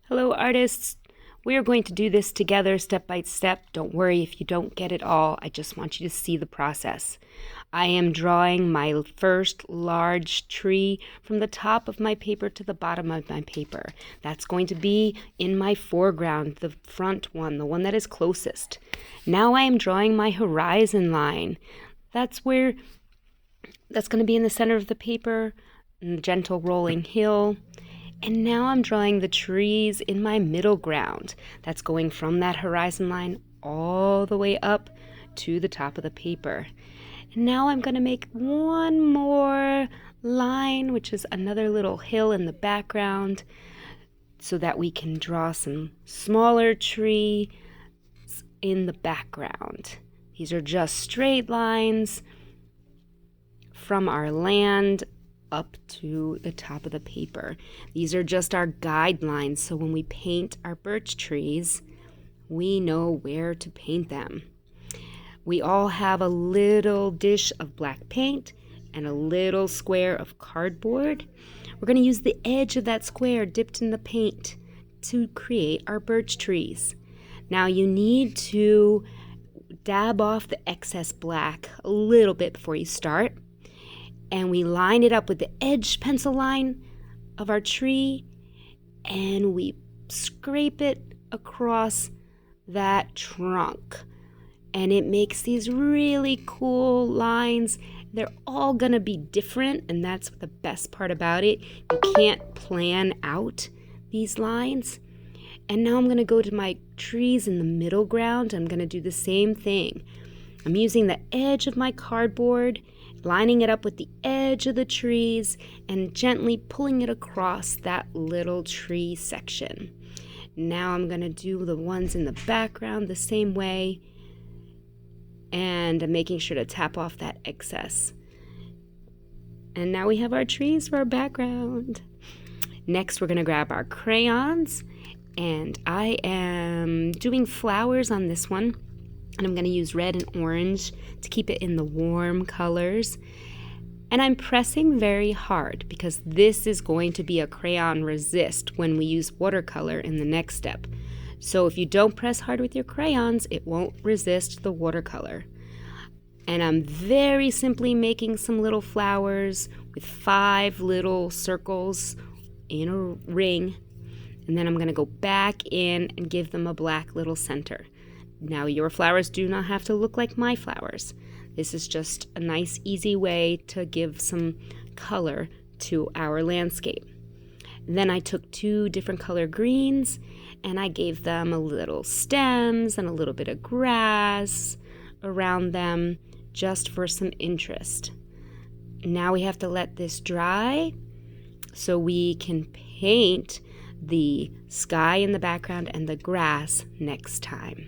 Hello, artists. We are going to do this together step by step. Don't worry if you don't get it all. I just want you to see the process. I am drawing my first large tree from the top of my paper to the bottom of my paper. That's going to be in my foreground, the front one, the one that is closest. Now I am drawing my horizon line. That's going to be in the center of the paper, in the gentle rolling hill. And now I'm drawing the trees in my middle ground. That's going from that horizon line all the way up to the top of the paper. And now I'm going to make one more line, which is another little hill in the background, so that we can draw some smaller trees in the background. These are just straight lines from our land up to the top of the paper. These are just our guidelines, so when we paint our birch trees, we know where to paint them. We all have a little dish of black paint and a little square of cardboard. We're going to use the edge of that square dipped in the paint to create our birch trees. Now you need to dab off the excess black a little bit before you start. And we line it up with the edge pencil line of our tree, and we scrape it across that trunk. And it makes these really cool lines. They're all gonna be different, and that's the best part about it. You can't plan out these lines. And now I'm gonna go to my trees in the middle ground. I'm gonna do the same thing. I'm using the edge of my cardboard, lining it up with the edge of the trees, and gently pulling it across that little tree section. Now I'm going to do the ones in the background the same way, and I'm making sure to tap off that excess. And now we have our trees for our background. Next, we're going to grab our crayons, and I am doing flowers on this one. And I'm going to use red and orange to keep it in the warm colors. And I'm pressing very hard because this is going to be a crayon resist when we use watercolor in the next step. So if you don't press hard with your crayons, it won't resist the watercolor. And I'm very simply making some little flowers with 5 little circles in a ring. And then I'm going to go back in and give them a black little center. Now, your flowers do not have to look like my flowers. This is just a nice, easy way to give some color to our landscape. Then I took 2 different color greens, and I gave them a little stems and a little bit of grass around them, just for some interest. Now we have to let this dry so we can paint the sky in the background and the grass next time.